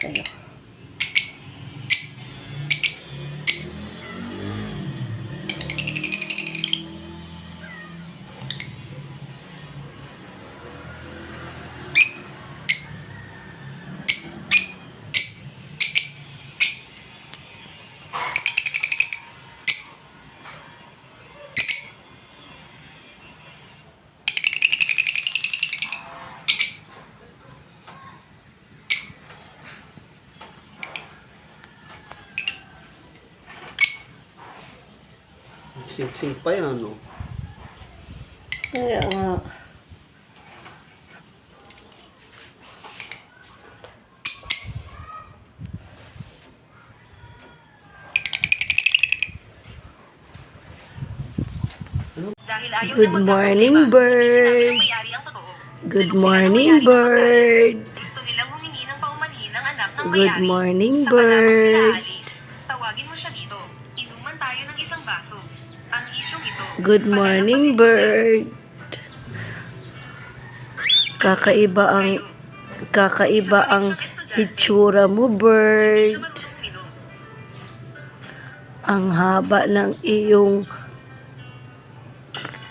sa'yo. Sing-sing pa yan, no? Kaya nga. Good morning, bird. Good morning, bird. Gusto nilang humingi ng paumanhin ng anak ng Good may-ari. morning, Saka lamang sila bird. alis. Tawagin mo siya dito. Inuman tayo ng isang baso. Ang isyong ito. Good morning, bird. Kakaiba ang hitsura mo, bird. Ang haba ng iyong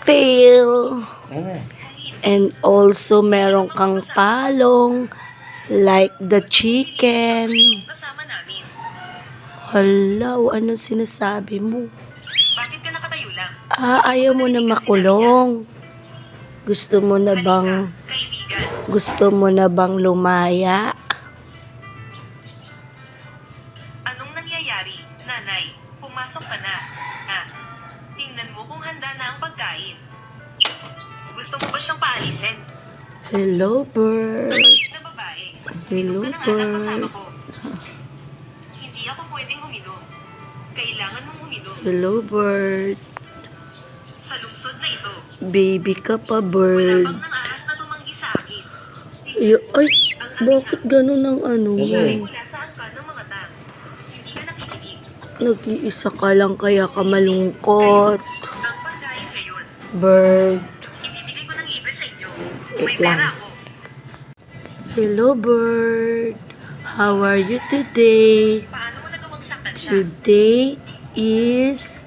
tail. And also meron kang palong like the chicken. Kasama namin. Hala, ano sinasabi mo? Bakit ka nakatayo lang? Ayaw mo na makulong. Gusto mo na bang Kaibigan. lumaya? Anong nangyayari? Nanay, pumasok ka na. Tingnan mo kung handa na ang pagkain. Gusto mo ba siyang paalisin? Hello, bird. Maliit na babae. Hello, Inom ka na anak kasama bird. ko. Hindi ako pwedeng uminom. Kailangan mong uminom. Hello, bird. Sa lungsod na ito, Baby ka pa, wala bird. bang nang ahas na tumanggi sa akin. Ay, bakit ganun ang ano Siya ay mo? mula sa angkan ng mga tang. Hindi ka nakikinig. Nag-iisa ka lang kaya ka malungkot. Ang pagkain ngayon, Bird. ibibigay ko ng libre sa inyo. May Wait lang. pera ako. Hello, bird. How are you today? Paano mo nagawang saktan siya? Today is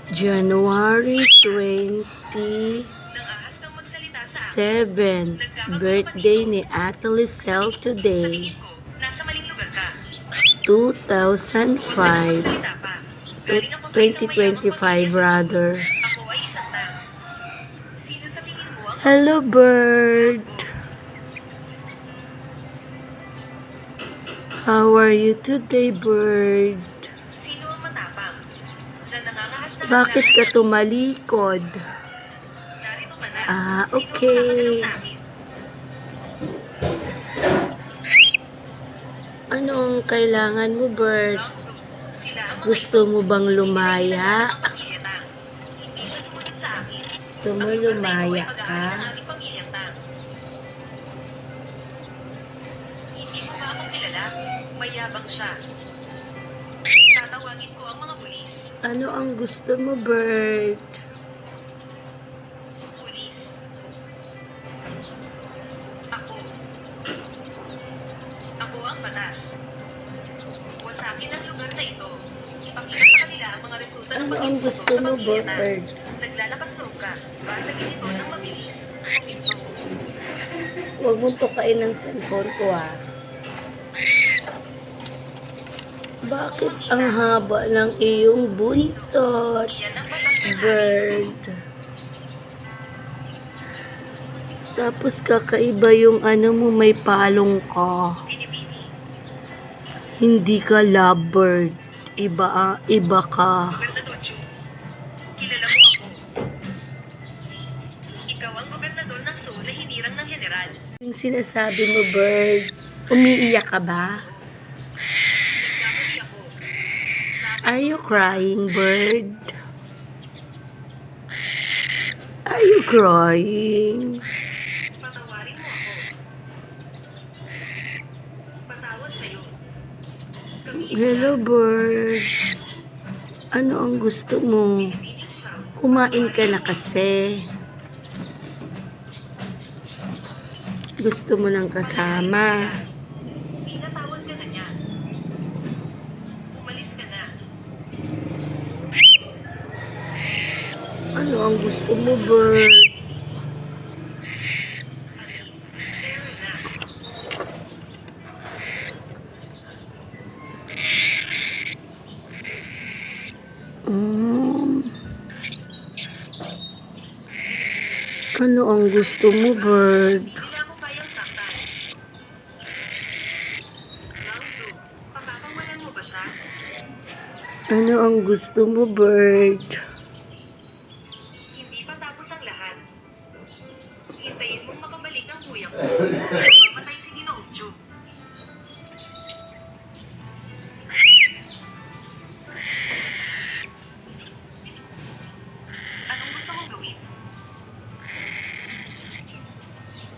January 27, Nang ahas kang magsalita sa akin. birthday ni Ate Lisel today, Sabihin ko, nasa maling lugar ka. 2005, Magsalita pa. Galing ako sa isang 2025 rather. Ako ay isang tang. Sino sa tingin mo ang Hello, bird. How are you today, bird? Sino ang matapang? Na nangangahas na Bakit ka tumalikod? Narito ka na. Okay. Sino ang makakagalaw sa akin? Ano ang kailangan mo, bird? Long Group. Sila ang mga Gusto mo bang lumaya? ang pamilya tang. Hindi siya sumunod sa akin. Gusto mo lumaya ka? Ang aming pamilyang tang. Hindi mo ba ako kilala? Mayabang siya. Tatawagin ko ang mga pulis. Ano ang gusto mo, bird? Pulis. Ako. Ako ang batas. Wasakin ang lugar na ito. Ipakita sa kanila ang mga resulta ng Ano ang pag-insulto gusto sa mo, pamilya tang. bird? Naglalakas loob ka. Basagin ito ng mabilis. Ito. Huwag mong tukain ng cellphone ko, ha? Bakit ang haba ng iyong buntot, Iyan ang batas ng bird? Tapos kakaiba yung ano mo, may palong ka. Binibini. Hindi ka lovebird. Iba ka. Gobernador Chu. Kilala mo ako. Ikaw ang gobernador ng Seoul na hinirang ng general. Yung sinasabi mo, bird, umiiyak ka ba? Nagkamali ako. Are you crying, bird? Are you crying? Patawarin mo ako. Patawad sa'yo. Hello, bird. Ano ang gusto mo? Pinipiling siya. Kumain ka na kasi. Gusto mo ng kasama. Pinatawad ka na niya. Ano ang gusto mo, bird? Pero na. Mm. Ano ang gusto mo, bird? Hindi mo kayang saktan. Round 2. Pakakawalan mo ba siya? Ano ang gusto mo, bird? Hindi pa tapos ang lahat. Hintayin mong makabalik ang kuya ko. Mamamatay si Ginoongju. Anong gusto mong gawin?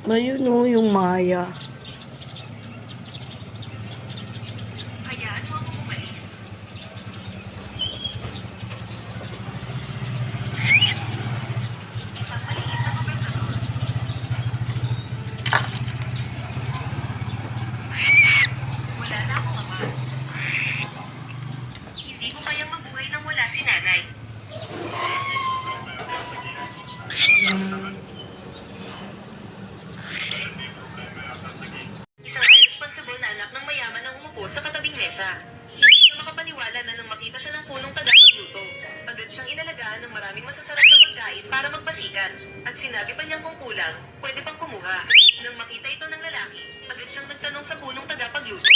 Ayun o, yung Maya. Hayaan mo akong umalis. Isang maliit na gobernador. Wala na akong ama. Hindi ko kayang mabuhay nang wala si nanay. Isang irresponsible na anak ng mayaman ang umupo sa katabing mesa. Hindi siya makapaniwala na nang makita siya ng punong tagapagluto. Agad siyang inalagaan ng maraming masasarap na pagkain para magpasikat. At sinabi pa niyang kung kulang, pwede pang kumuha. Nang makita ito ng lalaki, agad siyang nagtanong sa punong tagapagluto.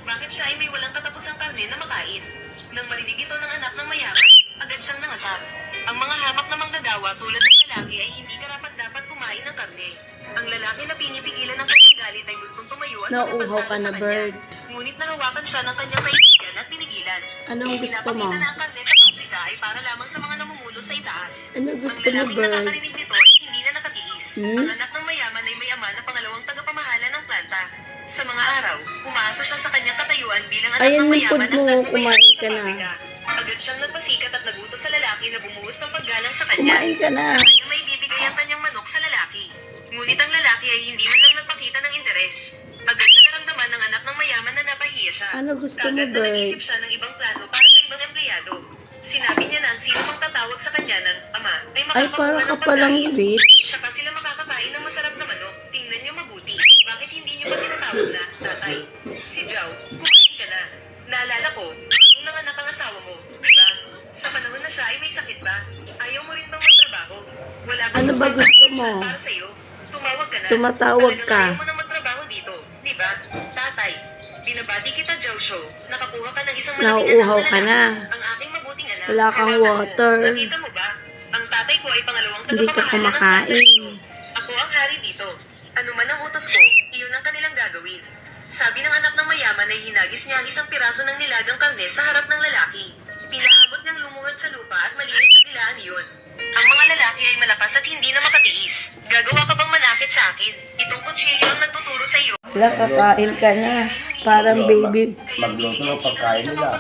Bakit siya ay may walang katapusang karne na makain? Nang marinig ito ng anak ng mayaman, agad siyang nangasar. Ang mga hamak na manggagawa tulad ng lalaki ay hindi karapat-dapat kumain ng karne. Ang lalaki na pinipigilan ng kanyang galit ay gustong tumayo at Nauuhaw ka makipagtalo na, sa bird. kanya. Ngunit nahawakan siya ng kanyang kaibigan at pinigilan. Anong gusto mo? Pinapakita na ang karne sa pabrika ay para lamang sa mga namumulo sa itaas. Ano gusto Ang mo, lalaking bird? nakakarinig nito ay hindi na nakatiis. Hmm? Ang anak ng mayaman ay may ama na pangalawang tagapamahala ng planta. Sa mga araw, umaasa siya sa kanyang katayuan bilang anak Ayan ng yung mayaman food mo, at kumain nagmamayabang sa ka na. pabrika. Agad siyang nagpasikat at nagutos sa lalaki na bumuhos ng paggalang sa kanya. Kumain ka na. Sa kanya may bibigay ang kanyang manok sa lalaki. Ngunit ang lalaki ay hindi man lang nagpakita ng interes. Agad na naramdaman ng anak ng mayaman na napahiya siya. Ano gusto mo, Kagad na bird? nag-isip siya ng ibang plano para sa ibang empleyado. Sinabi niya na ang sino mang tatawag sa kanya ng ama ay Ay, makakakuha para ka ng palang pagkain. rich. Saka sila makakakain ng masarap na manok. Tingnan niyo mabuti. Bakit hindi niyo pa tinatawag na, tatay? Si Jow, kumain ka na. Naalala ko, bagong nanganak ang asawa mo, di ba? Sa panahon na siya ay may sakit ba? Ayaw mo rin bang magtrabaho? Wala bang Ano ba support gusto function mo? para sa'yo? Tumawag ka na. Tumatawag Talagang ka. ayaw mo na magtrabaho dito, di ba? Tatay, binabati kita, Jow Show. Nakakuha ka ng isang malaking Nauuhaw anak ka na. Ang aking mabuting anak. Wala kang Kailangan mo. water. Nakita mo ba? Ang tatay ko ay pangalawang Hindi ka tagapamahala ng kumakain. planta dito. Ako ang hari dito. Ano man ang utos ko, iyon ang kanilang gagawin. Sabi ng anak ng mayaman ay hinagis niya ang isang piraso ng nilagang karne sa harap ng lalaki. Pinaabot niyang lumuhod sa lupa at malinis na dilaan iyon. Ang mga lalaki ay malakas at hindi na makatiis. Gagawa ka bang manakit sa akin? Itong kutsilyo ang nagtuturo sa iyo. Wala, kakain ka na. Parang baby. Magluto ng pagkain nila.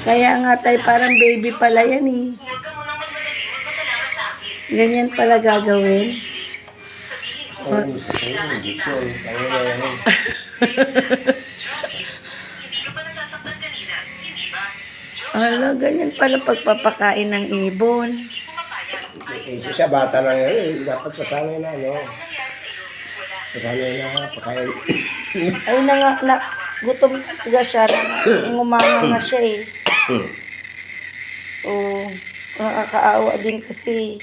Kaya nga tayo, parang baby pala yan eh. Huwag ka munang magmadali, magpasalamat sa akin. Ganyan pala gagawin. Sabihin mo, Ang gusto ko yung Dixon. Ang yan. Joey, hindi ka ba nasasaktan kanina? Hindi ba? Ano, ganyan pala pagpapakain ng ibon. Hindi ko makaya. Ayos lang. Siya bata lang yan eh. Dapat pasanay na, no? Anong nangyari sa iyo? Wala. Pasanay na pagkain. Ay, gutom talaga siya. Ngumanga na siya eh. Oo, nakakaawa din kasi.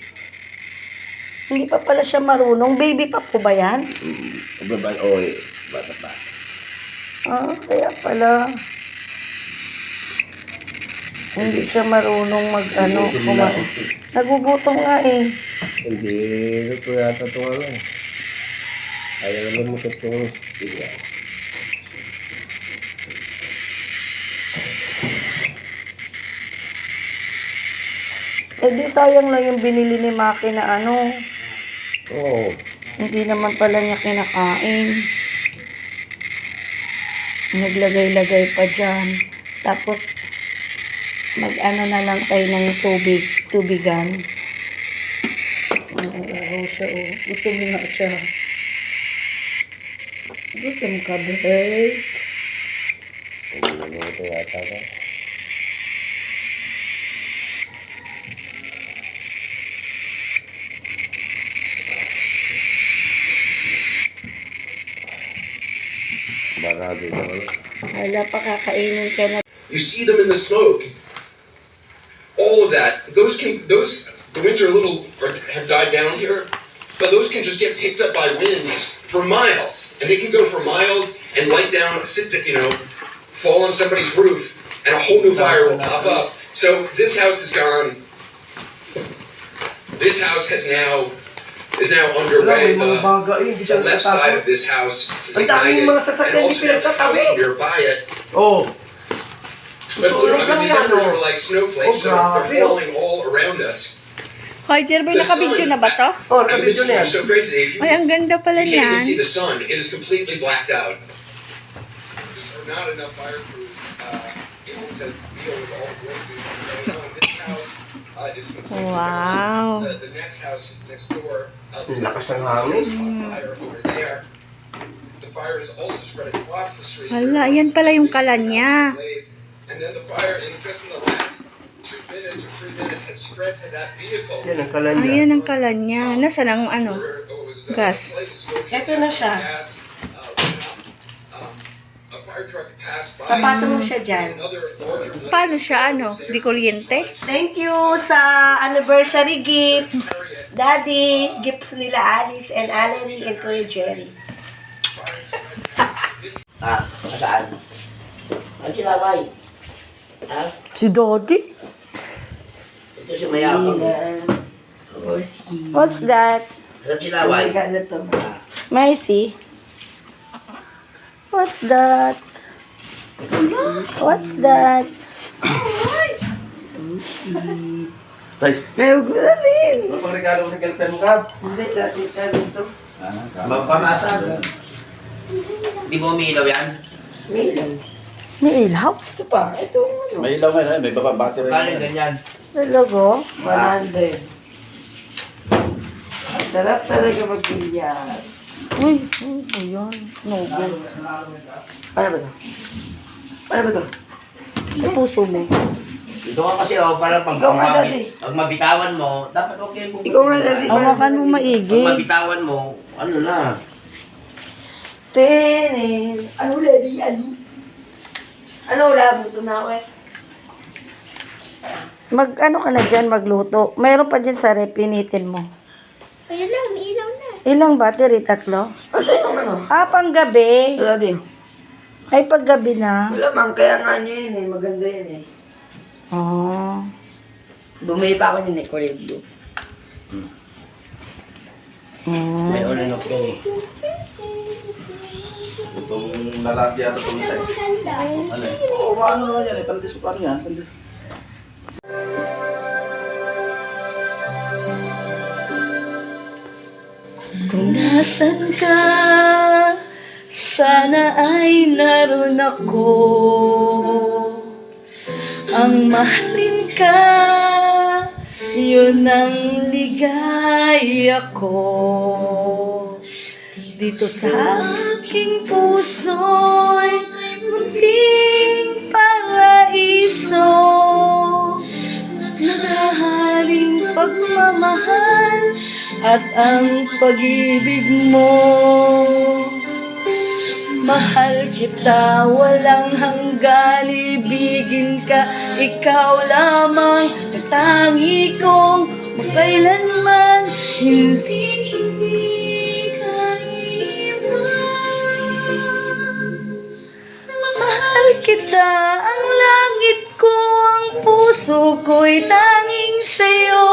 Hindi pa pala siya marunong. Baby pa po ba yan? Baban, oy. Bata pa. Ah, kaya pala. Hindi siya marunong kumain. Nagugutom nga eh. Hindi ito yata ito ano. Ayaw naman mo sa itong tingnan. Eh di sayang lang yung binili ni Maki na Oo. hindi naman pala niya kinakain. Naglagay-lagay pa dyan. Tapos, na lang tayo ng tubigan. Oo, siya oh. Gutom nga siya. Gutom ka, babe. Hindi naman ito yata ba? Grabe naman. Wala pa kakainin ka na. You see them in the smoke. All of that, the winds are a little, or have died down here, but those can just get picked up by winds for miles. And they can go for miles and light down, fall on somebody's roof, and a whole new fire will pop up. So this house is gone. This house is now underway. The left side of this house is ignited, and also the house nearby it. Oh! But these embers are like snowflakes, so they're falling all around us. Hoy, Jerby, nakabidyo na ba to? Oh, I mean, this nakabidyo na yan. is so crazy. If you, Ay, ang ganda pala you can't even niyan. see the sun. It is completely blacked out. There are not enough fire crews able to deal with all the blazes that are going on. This house is completely Wow. gone. The next house next door, there's Lakas ng hangin. a fire over there. The fire is also spread across the street. Hala, yan pala yung kalan niya. And then the fire, just in the last 2 minutes or 3 minutes, has spread to that vehicle. Yan ang kalan dyan. Ayan ang kalan niya. Nasaan ang ano? Gas. Ito na siya. Papato mo siya dyan. Paano siya, ano? Di kuryente? Thank you sa anniversary gifts. Daddy, gifts nila Alice and Allery and Kuya Jerry. Saan? Ang silaway. Ha? Si Daddy? Ito si Mayabang. What's that? Ang silaway. May see? What's that? What's that? Ay, Ngayon ko na rin. ano pang regalo sa girlfriend mo, Kab? Hindi, sa atin ito. Magpamasag. Di mo umiilaw yan? May ilaw? Ito pa, ito ano. May ilaw ngayon, may battery. Kala ganyan. Talaga? 100. Ang sarap talaga mag-bilyan. Uy, ayan. No, good. Paano ba ito? Paano ba ito? Sa puso mo. Ito ka kasi para pag Ikaw nga, Daddy. mabitawan mo, dapat okay mo. Ikaw nga, Daddy. Hawakan mo maigi. Pag mabitawan mo, ano na? Tenen. Ano, Daddy? Ano, labo ito na ako eh. Ano ka na dyan, magluto. Mayroon pa dyan sa rep, initin mo. Ayun lang, ilaw na. Ilang battery? 3? Asa yung ano? Pang gabi. Daddy. Ay, pag gabi na. Wala man, kaya nga nyo yun eh. Maganda yun eh. Oh. Bumili pa ako ng Colette Blue. May on-and-off yan eh. Itong lalaki yata itong isa. Ano eh? Oo, ano naman yan eh. Pandis ko ano yan. Pandis. Kung nasan ka, sana ay naroon ako. Ang mahalin ka, yun ang ligaya ko. Dito sa aking puso'y munting paraiso. Naghahaling pagmamahal at ang pag-ibig mo. Mahal kita, walang hanggan, ibigin ka, ikaw lamang, katangi kong magkailanman, hindi ka iwan. Mahal kita, ang langit ko, ang puso ko'y tanging sa'yo.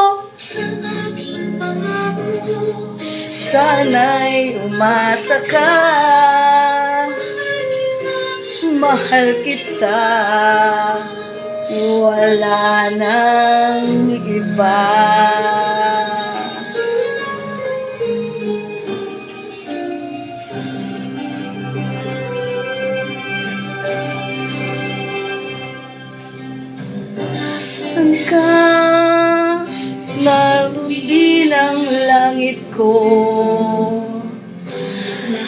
Sana'y umasa ka. Mahal kita, wala nang iba. San ka? Naroon din ang langit ko.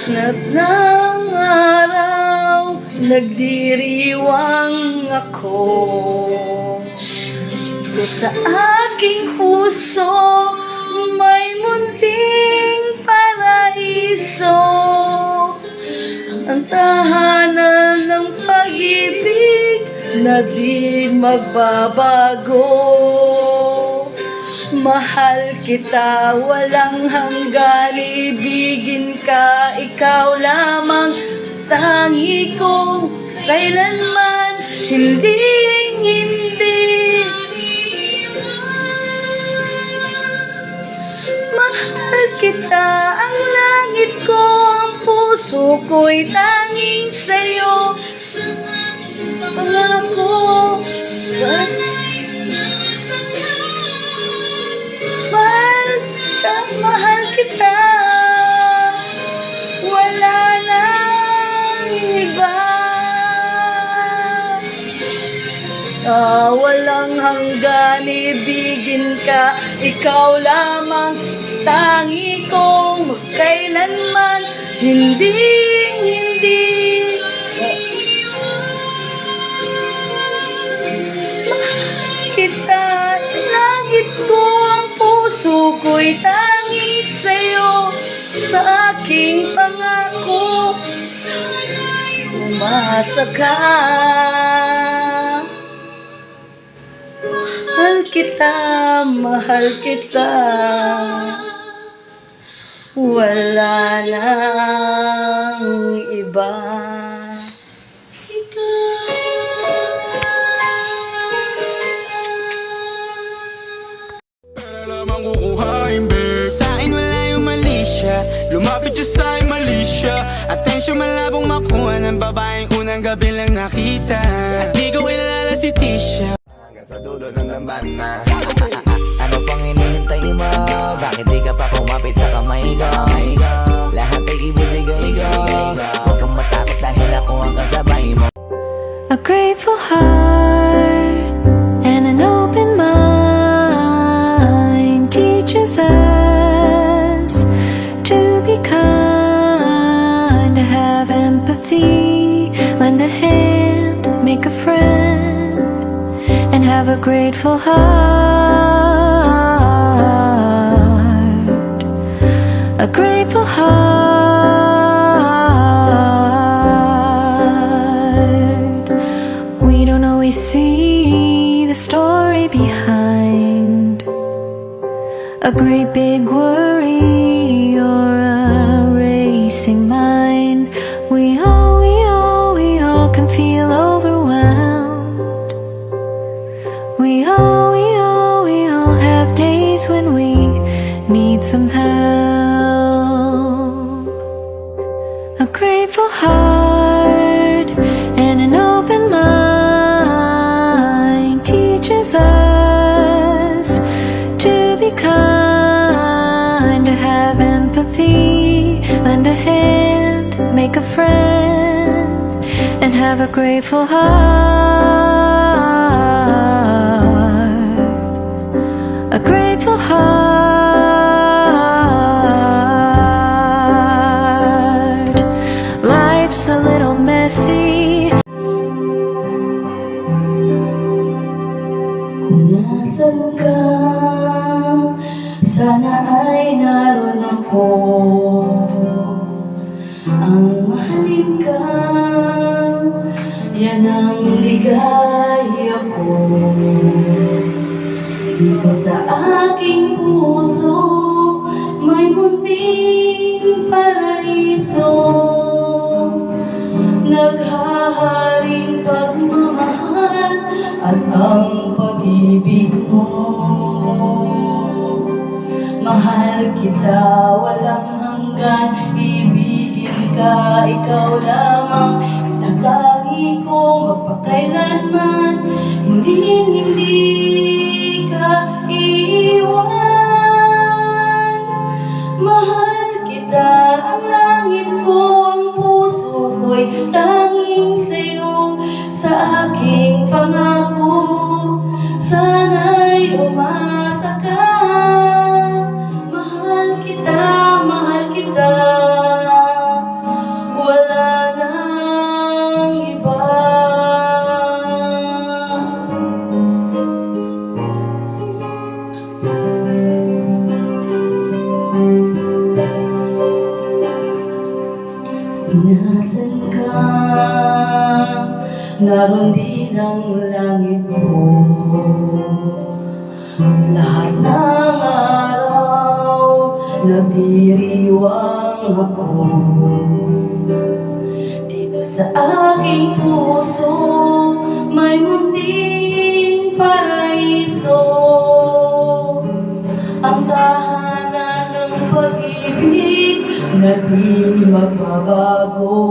At ng araw, nagdiriwang ako. Dito sa aking puso, may munting paraiso. ang tahanan ng pag-ibig na di magbabago. Mahal kita, walang hanggan, ibigin ka, ikaw lamang, tangi kong kailanman, hindi. Mahal kita, ang langit ko, ang puso ko'y tanging sa'yo. Pangako sa mahal kita, wala nang iba. Walang hanggan, ibigin ka, ikaw lamang, tangi kong kailanman, hindi. Mahal kita, langit ko, ang puso ko'y tanging sa'yo. Sa aking pangako, umasa ka. Mahal kita, wala nang iba. Lamang kukuhain, babe. Sa'kin wala yung mali siya. Lumapit siya sa'kin, mali siya. Atensyon malabong makuha ng babaeng unang gabi lang nakita. At di ko kilala si Tisha. Hanggang sa dulo ng lambana. Ano pang hinihintay mo? Bakit di ka pa kumapit sa kamay ko? Lahat ay ibibigay ko. Huwag kang matakot dahil ako ang kasabay mo. A grateful heart and an open mind teaches us to be kind, to have empathy, lend a hand, make a friend, and have a grateful heart. A grateful heart. We don't always see the story behind a great big worry or a racing mind. We all can feel overwhelmed. We all have days when we need some help. A grateful heart and an open mind teaches us to be kind, to have empathy, lend a hand, make a friend, and have a grateful heart. A grateful heart. Life's a little messy. Kung nasan ka, sana ay naroon ako. Ang mahalin ka, yan ang ligaya ko. Dito sa aking puso, may munting paraiso. Naghaharing pagmamahal at ang pag-ibig mo. Mahal kita, walang hanggan, ibigin ka, ikaw lamang, itatangi ko magpakailanman, hindi ka iiwan. Mahal kita, ang langit ko, ang puso ko'y tanging sa'yo. Sa aking pangako, sana'y umasa ka. Mahal kita, wala nang iba. Nasaan naroon din ang langit ko. Lahat ng araw, nagdiriwang ako. Dito sa aking puso, may munting paraiso. Ang tahanan ng pag-ibig na di magbabago.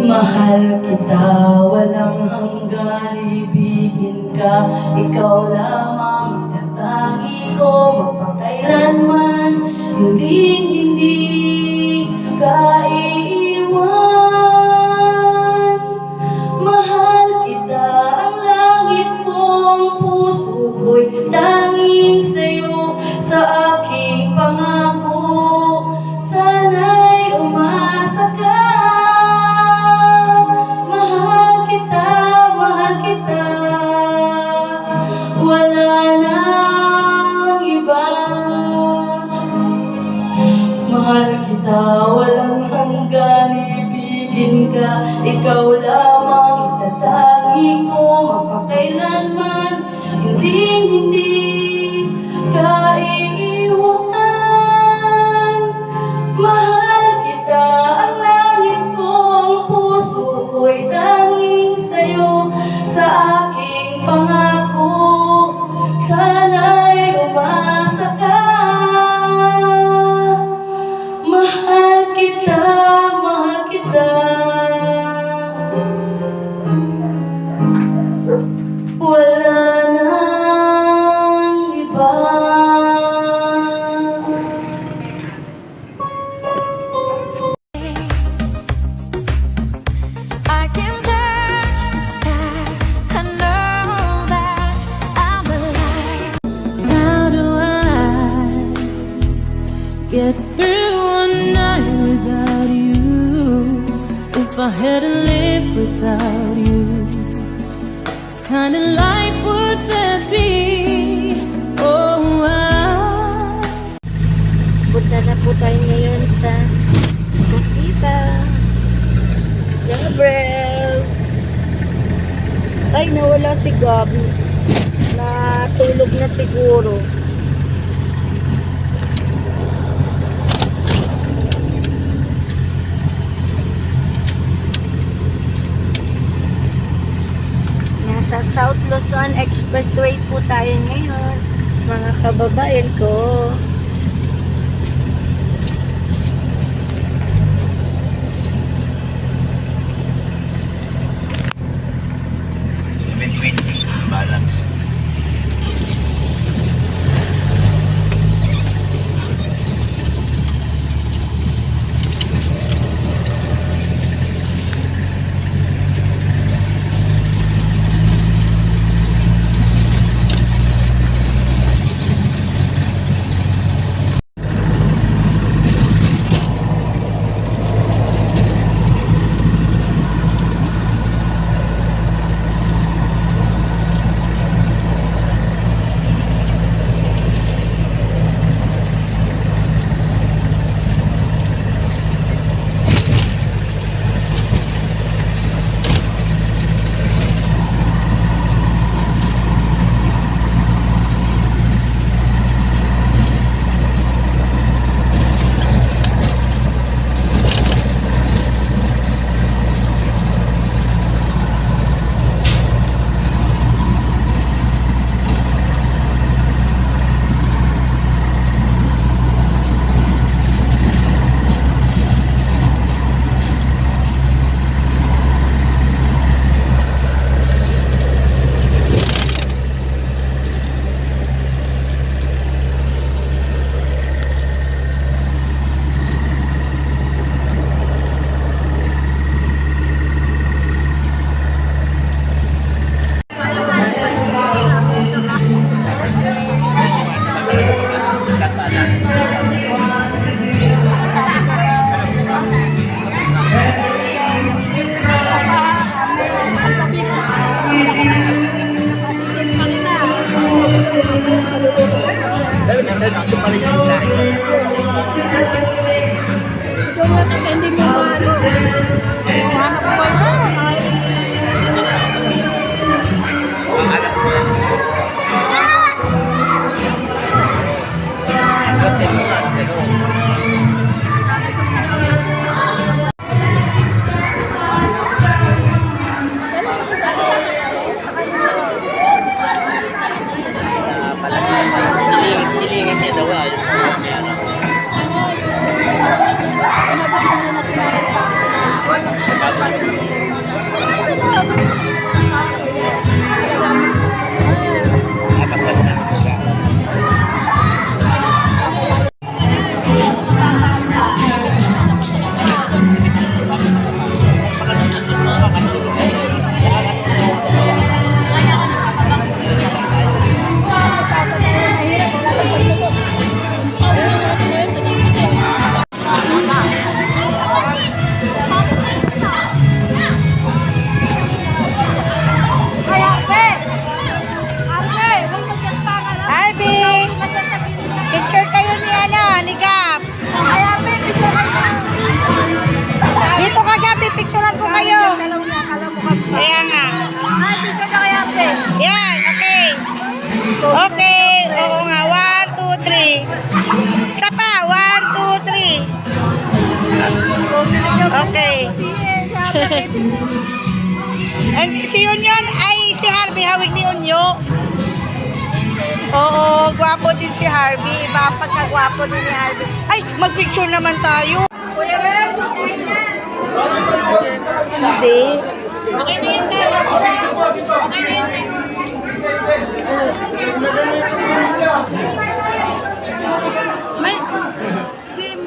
Mahal kita, walang hanggan, ibigin ka. Ikaw lamang itatangi ko, magpakailanman. Hindi ka iiwan. Mahal kita, ang langit ko, ang puso ko'y tanging sa'yo. Sa aking pangako, sana'y umasa ka. Mahal kita, wala nang iba. Mahal kita, walang hanggan, ibigin ka. Ikaw lamang itatangi ko, magpakailanman. Hindi ka iiwan. Mahal kita, ang langit ko, ang puso ko'y tanging sa'yo. Sa aking pangako, sana'y umasa ka. Mahal kita, wala nang iba. I can touch the sky. I know that I'm alive. How do I get through one night without you? If I had to live without you, kind of life would that be? Oh, Punta na po tayo ngayon sa Cosita. Gabriel. Ay, nawala si Gab. Natulog na siguro. Nasa South Luzon Expressway po tayo ngayon, mga kababayan ko. Balance. Harvey! Picture kayo ni ni Gab. Dito ka, Gabi, picturean ko kayo. Kaya nga. Yan, okay. Okay, oo nga. 1, 2, 3. Isa pa, 1, 2, 3. Okay. And si Union ay si Harvey, hawig ni Unyo. Oo, gwapo din si Harvey. Iba ang pagkagwapo din ni Harvey. Ay, magpicture naman tayo. Hindi. Okay na yun, Dad. Okay na yun. May... Sim.